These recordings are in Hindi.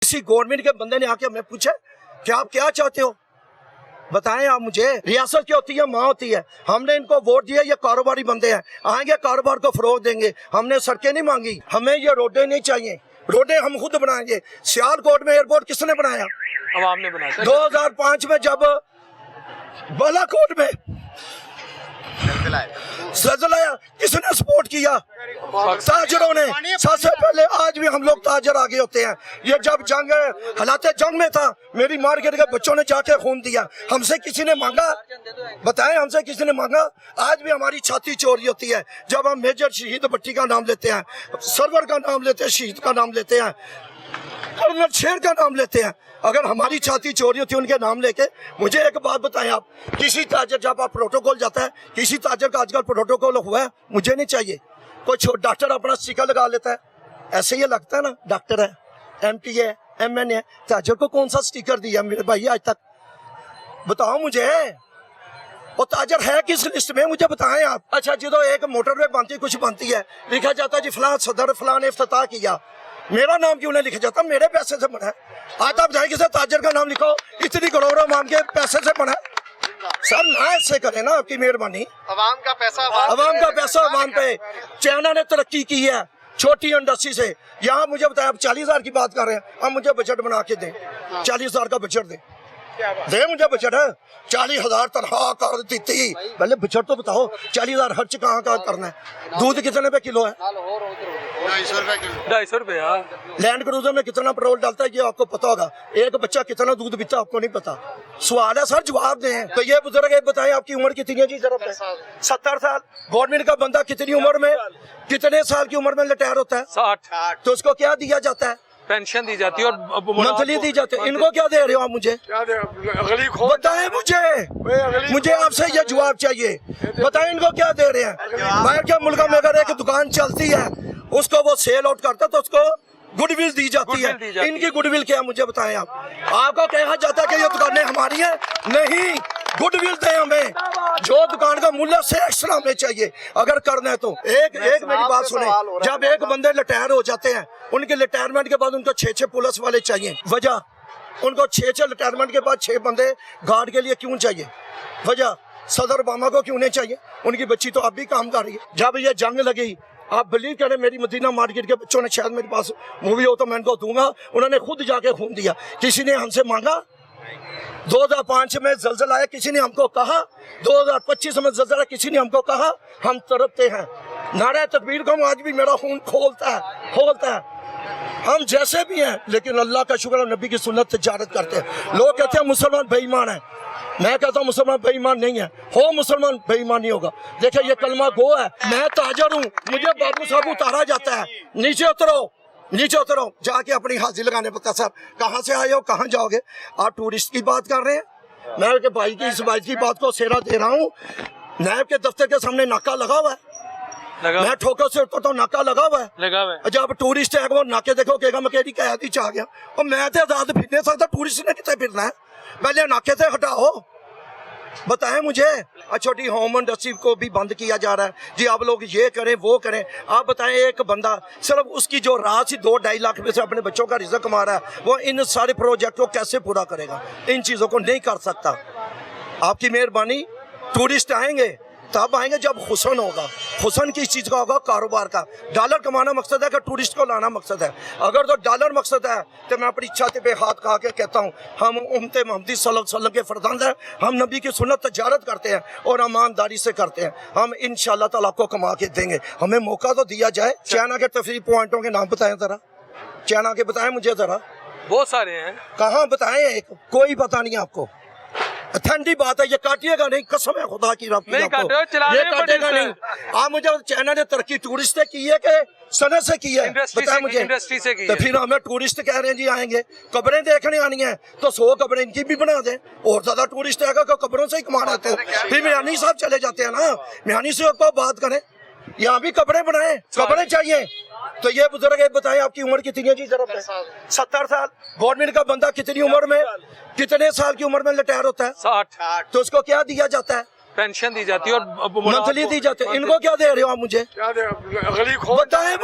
किसी गवर्नमेंट के बंदे ने आके हमें पूछा कि आप क्या चाहते हो, बताएं आप मुझे। रियासत क्या होती है? माँ होती है। हमने इनको वोट दिया, ये कारोबारी बंदे हैं, आएंगे कारोबार को फरोग देंगे। हमने सड़कें नहीं मांगी, हमें ये रोडें नहीं चाहिए, रोडें हम खुद बनाएंगे। सियालकोट में एयरपोर्ट किसने बनाया? अवाम ने बनाया। 2005 में जब बालाकोट में ज़लज़ला आया, किसने सपोर्ट किया? ताजरों ने। सबसे पहले आज भी हम लोग ताजर आगे होते हैं। ये जब जंग हालात जंग में था, मेरी मार्केट के बच्चों ने जाके खून दिया। हमसे किसी ने मांगा? बताएं, हमसे किसी ने मांगा? आज भी हमारी छाती चोरी होती है जब हम मेजर शहीद भट्टी का नाम लेते हैं, सरवर का नाम लेते हैं, शहीद का नाम लेते हैं, कर्नल शेर का नाम लेते हैं। अगर हमारी छाती चोरी होती है उनके नाम लेके। मुझे एक बात बताएं आप, किसी ताजर जब आप प्रोटोकॉल जाता है, किसी ताजर का आजकल प्रोटोकॉल हुआ है, मुझे नहीं चाहिए। कोई डॉक्टर अपना स्टिकर लगा लेता है, ऐसे ही लगता है ना, डॉक्टर है, MP है, MN है, ताजर को कौन सा स्टिकर दिया मेरे भाई आज तक? बताओ मुझे, वो ताजर है किस लिस्ट में, मुझे बताएं आप। अच्छा, जो एक मोटरवे बनती कुछ बनती है, लिखा जाता है जी फलां सदर फलां ने इफ्तिताह किया, मेरा नाम क्यों नहीं लिखा जाता? मेरे पैसे से बना है। आज आप जाए किसी ताजर का नाम लिखो, इतनी करोड़ों मांग के पैसे से बना है। सर ना ऐसे करें ना, आपकी मेहरबानी। अवाम का पैसा अवाम पे। चाइना ने तरक्की की है छोटी इंडस्ट्री से। यहाँ मुझे बताया, आप 40,000 की बात कर रहे हैं, अब मुझे बजट बना के दें, 40,000 का बजट दें, दे मुझे बजट है। 40,000 तनख्वाह कर दी थी, पहले बजट तो बताओ। 40,000 खर्च कहाँ करना है? दूध कितने पे किलो है? 250 रुपए। लैंड क्रूजर में कितना पेट्रोल डालता है ये आपको पता होगा। एक बच्चा कितना दूध पीता है आपको नहीं पता। सवाल है सर, जवाब दें। तो ये बुजुर्ग बताएं, आपकी उम्र कितनी है जी? जरा 70 साल। गवर्नमेंट का बंदा कितनी उम्र में, कितने साल की उम्र में रिटायर होता है? 60। तो उसको क्या दिया जाता है? पेंशन दी जाती है और मंथली दी जाती है। इनको क्या दे रहे हो आप? मुझे बताएं, मुझे आपसे ये जवाब चाहिए। बताएं इनको क्या दे रहे हैं? बाहर के मुल्क में अगर एक दुकान चलती है, उसको वो सेल आउट करता है तो उसको गुडविल दी जाती है। इनकी गुडविल क्या है मुझे बताएं आप। आपको कहा जाता है कि ये दुकानें हमारी हैं, नहीं, गुडविल दें हमें। जो दुकान का मूल्य से एक्स्ट्रा हमें चाहिए अगर करना है तो। एक मेरी बात सुने, जब एक बंदे रिटायर हो जाते हैं, उनके रिटायरमेंट के बाद उनको 6 पुलिस वाले चाहिए। वजह, उनको 6 रिटायरमेंट के बाद 6 बंदे गार्ड के लिए क्यों चाहिए? वजह, सदर ओबामा को क्यों नहीं चाहिए? उनकी बच्ची तो अब भी काम कर रही है। जब ये जंग लगी, आप बिलीव करें, मेरी मदीना मार्केट के बच्चों ने, शायद मेरे पास मूवी हो तो मैं इनको दूंगा, उन्होंने खुद जाके खून दिया। किसी ने हमसे मांगा? 2005 में ज़लज़ला आया, किसी ने हमको कहा? 2025 में ज़लज़ला, किसी ने हमको कहा? हम तड़पते हैं। नारा तकबीर को आज भी मेरा खून खोलता है। हम जैसे भी हैं, लेकिन अल्लाह का शुक्र है, नबी की सुन्नत तिजारत करते हैं। लोग कहते हैं मुसलमान बेईमान है, मैं कहता हूँ मुसलमान बेईमान नहीं है। हो मुसलमान बेईमान नहीं होगा। देखिए ये कलमा गो है, मैं ताजर हूँ, मुझे बाबू साहब उतारा जाता है। नीचे उतरो, जाके अपनी हाजिरी लगाने पता। सर कहाँ से आए हो, कहाँ जाओगे? आप टूरिस्ट की बात कर रहे हैं। मैं के भाई की इस बात की बात को सेरा दे रहा हूँ। नायब के दफ्तर के सामने नाका लगा हुआ है, मैं ठोकर से उतरता हूँ, नाका लगा हुआ है। जब टूरिस्ट है वो नाके देखो कहेगा मैं केरी कैदी च आ गया, और मैं तो आजाद फिर नहीं सकता, टूरिस्ट ने कितने फिरना है? पहले नाके से हटाओ। बताएं मुझे। छोटी होम इंडस्ट्री को भी बंद किया जा रहा है जी, आप लोग ये करें वो करें। आप बताएं, एक बंदा सिर्फ उसकी जो रात ही 2-2.5 लाख में से अपने बच्चों का रिज़्क कमा रहा है, वो इन सारे प्रोजेक्ट को कैसे पूरा करेगा? इन चीज़ों को नहीं कर सकता। आपकी मेहरबानी। टूरिस्ट आएंगे तब आएंगे जब हुसन होगा। हुसन किस चीज़ का होगा? कारोबार का। डॉलर कमाना मकसद है कि टूरिस्ट को लाना मकसद है? अगर तो डॉलर मकसद है तो मैं अपनी छाती पे हाथ खा के कहता हूँ, हम उम्मत मोहम्मदी सल्लल्लाहु अलैहि वसल्लम के फरजंद हैं। हम नबी की सुन्नत तिजारत करते हैं और ईमानदारी से करते हैं। हम इंशाअल्लाह ताला आपको कमा के देंगे। हमें मौका तो दिया जाए। चाइना के तफरीह पॉइंटों के नाम बताएं ज़रा, चाइना के बताएं मुझे ज़रा। बहुत सारे हैं। कहाँ बताएं? एक कोई पता नहीं आपको। ठंडी बात है, ये काटिएगा नहीं, कसम है खुदा की। नहीं काटेगा नहीं। आप मुझे चाइना ने तरक्की टूरिस्ट से की है कि सनत से की है? बताएं मुझे। इंडस्ट्री से की तो फिर हमें टूरिस्ट कह रहे हैं जी आएंगे, कब्रें देखने आनी है तो 100 कब्रें इनकी भी बना दें, और ज्यादा टूरिस्ट आएगा कि कब्रों से ही कमा रहे थे। फिर मियानी साहब चले जाते हैं ना, मियानी से आपको बात करें, यहाँ भी कब्रें बनाए, कब्रें चाहिए। तो ये बुजुर्ग बताएं, आपकी उम्र कितनी है जी? जरा 70 साल। गवर्नमेंट का बंदा कितनी उम्र में, कितने साल की उम्र में रिटायर होता है? 60। तो उसको क्या दिया जाता है? पेंशन दी जाती है और मंथली दी जाती है। इनको क्या दे रहे हो आप मुझे? बताएं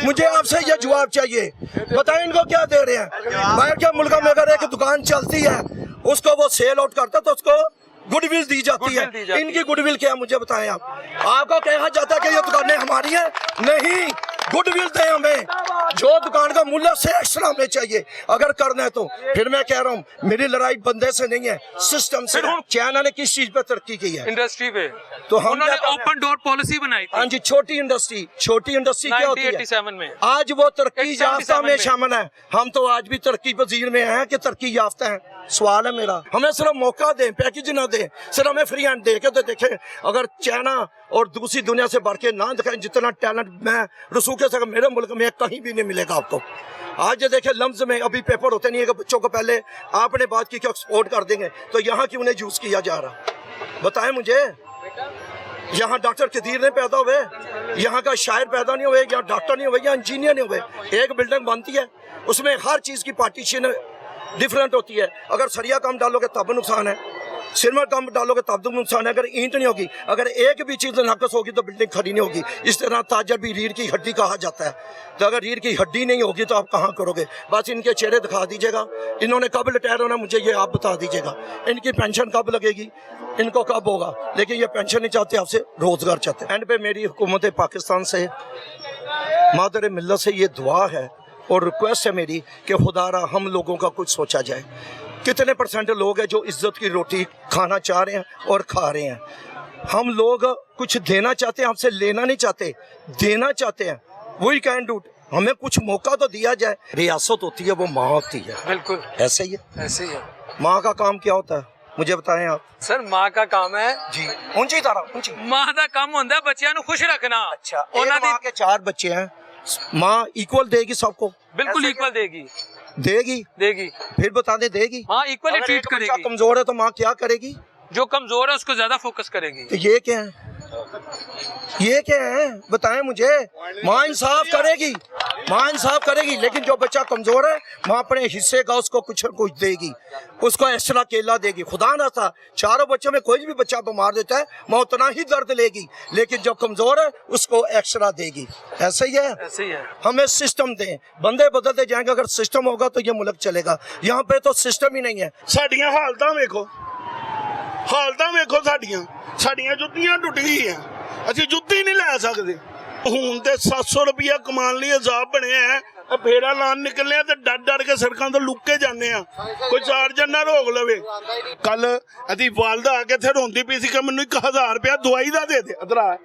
मुझे आपसे ये जवाब चाहिए। बताएं इनको क्या दे रहे हैं? बाहर के मुल्क में अगर एक दुकान चलती है उसको वो सेल आउट करता तो उसको गुडविल दी जाती है। इनकी गुडविल क्या है मुझे बताएं आप। आपको कहा जाता है कि ये दुकानें हमारी हैं? नहीं, गुडविल दें हमें। जो दुकान का मूल्य से एक्स्ट्रा हमें चाहिए अगर करना है तो। फिर मैं कह रहा हूँ मेरी लड़ाई बंदे से नहीं है, सिस्टम से। चाइना ने किस चीज पे तरक्की की है? इंडस्ट्री पे। तो हम उन्होंने ओपन डोर पॉलिसी बनाई थी। हाँ जी, छोटी इंडस्ट्री क्या होती है? 1987 में। आज वो तरक्की याफ्ता में शामिल है। हम तो आज भी तरक्की पजीर में हैं कि तरक्की याफ्ता हैं। सवाल है मेरा, हमें सिर्फ मौका दें, पैकेज ना दें, सिर्फ हमें फ्री हैंड दे के तो देखें। अगर चाइना और दूसरी दुनिया से बढ़ के ना दिखाएं जितना टैलेंट मैं रसूख के सके मेरे मुल्क में कहीं भी नहीं मिलेगा आपको। आज ये देखें लम्स में अभी पेपर होते नहीं है कि बच्चों को पहले आपने बात की कि एक्सपोर्ट कर देंगे, तो यहाँ क्यों नहीं यूज किया जा रहा? बताएं मुझे। यहाँ डॉक्टर कदीर नहीं पैदा हुए, यहाँ का शायर पैदा नहीं हुए, यहाँ डॉक्टर नहीं हुए, यहाँ इंजीनियर नहीं हुए। एक बिल्डिंग बनती है उसमें हर चीज़ की पार्टीशन डिफरेंट होती है। अगर सरिया कम डालोगे तब नुकसान है, सिरमट कम डालोगे तब तो नुकसान है। अगर ईंट नहीं होगी, अगर एक भी चीज़ नाकस होगी तो बिल्डिंग खड़ी नहीं होगी। इस तरह ताजर भी रीढ़ की हड्डी कहा जाता है। तो अगर रीढ़ की हड्डी नहीं होगी तो आप कहाँ करोगे? बस इनके चेहरे दिखा दीजिएगा। इन्होंने कब रिटायर होना मुझे ये आप बता दीजिएगा। इनकी पेंशन कब लगेगी, इनको कब होगा? लेकिन ये पेंशन नहीं चाहते, आपसे रोजगार चाहते हैं। एंड पे मेरी हुकूमत पाकिस्तान से, मादर मिल्लत से ये दुआ है और रिक्वेस्ट है मेरी कि खुदारा हम लोगों का कुछ सोचा जाए। कितने परसेंट लोग हैं जो इज्जत की रोटी खाना चाह रहे हैं और खा रहे हैं? हम लोग कुछ देना चाहते हैं, आपसे लेना नहीं चाहते, देना चाहते हैं। वही कैन डू। हमें कुछ मौका तो दिया जाए। रियासत होती है वो माँ होती है। बिल्कुल ऐसे ही है। ऐसे ही है। माँ का काम क्या होता है मुझे बताएं आप। सर माँ का काम है जी ऊंची तरह ऊंची। माँ का काम होता है बच्चियां ਨੂੰ खुश रखना। अच्छा, एक माँ के 4 बच्चे हैं, माँ इक्वल देगी सबको? बिल्कुल इक्वल देगी। देगी फिर बता दे देगी। हाँ इक्वली ट्रीट करेगी। कमजोर है तो माँ क्या करेगी? जो कमजोर है उसको ज्यादा फोकस करेगी। तो ये क्या है? बताएं मुझे। माँ इंसाफ करेगी, लेकिन जो बच्चा कमजोर है माँ अपने हिस्से का उसको कुछ न कुछ देगी, उसको एक्स्ट्रा केला देगी। खुदा ना था 4 बच्चों में कोई भी बच्चा बीमार देता है माँ उतना ही दर्द लेगी, लेकिन जो कमजोर है उसको एक्स्ट्रा देगी। ऐसे ही है। हमें सिस्टम दें, बंदे बदलते जाएंगे। अगर सिस्टम होगा तो ये मुल्क चलेगा। यहाँ पे तो सिस्टम ही नहीं है। साडियां हालतां वेखो साडियां जुत्तियां टुट गईयां। ਅਸੀਂ ਜੁੱਤੀ ਨਹੀਂ ਲੈ ਸਕਦੇ। ਹੁਣ ਤੇ 700 ਰੁਪਇਆ ਕਮਾਉਣ ਲਈ ਅਜ਼ਾਬ ਬਣਿਆ ਹੈ। ਫੇਰਾ ਲਾਣ ਨਿਕਲੇ ਤੇ ਡਰ ਕੇ ਸੜਕਾਂ ਤੋਂ ਲੁੱਕ ਕੇ ਜਾਂਦੇ ਆ। ਕੋਈ ਚਾਰਜਰ ਨਾ ਰੋਕ ਲਵੇ। ਕੱਲ ਅਦੀ ਵਾਲਦਾ ਆ ਕੇ ਇੱਥੇ ਰੋਂਦੀ ਪਈ ਸੀ ਕਿ ਮੈਨੂੰ 1000 ਰੁਪਇਆ ਦਵਾਈ ਦਾ ਦੇ ਦੇ। ਇਧਰ ਆ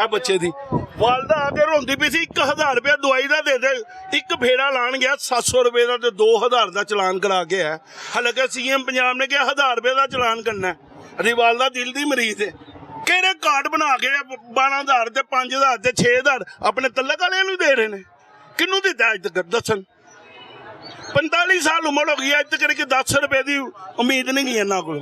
ਬੱਚੇ ਦੀ ਵਾਲਦਾ ਆ ਕੇ ਰੋਂਦੀ ਪਈ ਸੀ 1000 ਰੁਪਇਆ ਦਵਾਈ ਦਾ ਦੇ ਦੇ। ਇੱਕ ਫੇਰਾ ਲਾਣ ਗਿਆ 700 ਰੁਪਏ ਦਾ ਤੇ 2000 ਦਾ ਚਲਾਨ ਕਰਾ ਕੇ ਆ। ਹਾਲਾਂਕਿ ਸੀਐਮ ਪੰਜਾਬ ਨੇ ਕਿਹਾ 1000 ਰੁਪਏ ਦਾ ਚਲਾਨ ਕਰਨਾ। ਅਦੀ ਵਾਲਦਾ ਦਿਲ ਦੀ ਮਰੀਜ਼ ਹੈ। ਕਿਹੜੇ ਕਾਰਡ ਬਣਾ ਕੇ 12000 ਤੇ 5000 ਤੇ 6000 ਆਪਣੇ ਤਲਕ ਵਾਲਿਆਂ ਨੂੰ ਦੇ ਰਹੇ ਨੇ? ਕਿਹਨੂੰ ਦਿੱਤਾ ਅੱਜ ਤੱਕ ਦੱਸਣ? 45 ਸਾਲ ਉਮਰ ਹੋ ਗਈ ਅੱਜ ਤੱਕ ਕਿ 10 ਰੁਪਏ ਦੀ ਉਮੀਦ ਨਹੀਂ ਗਈ ਇਹਨਾਂ ਕੋਲ।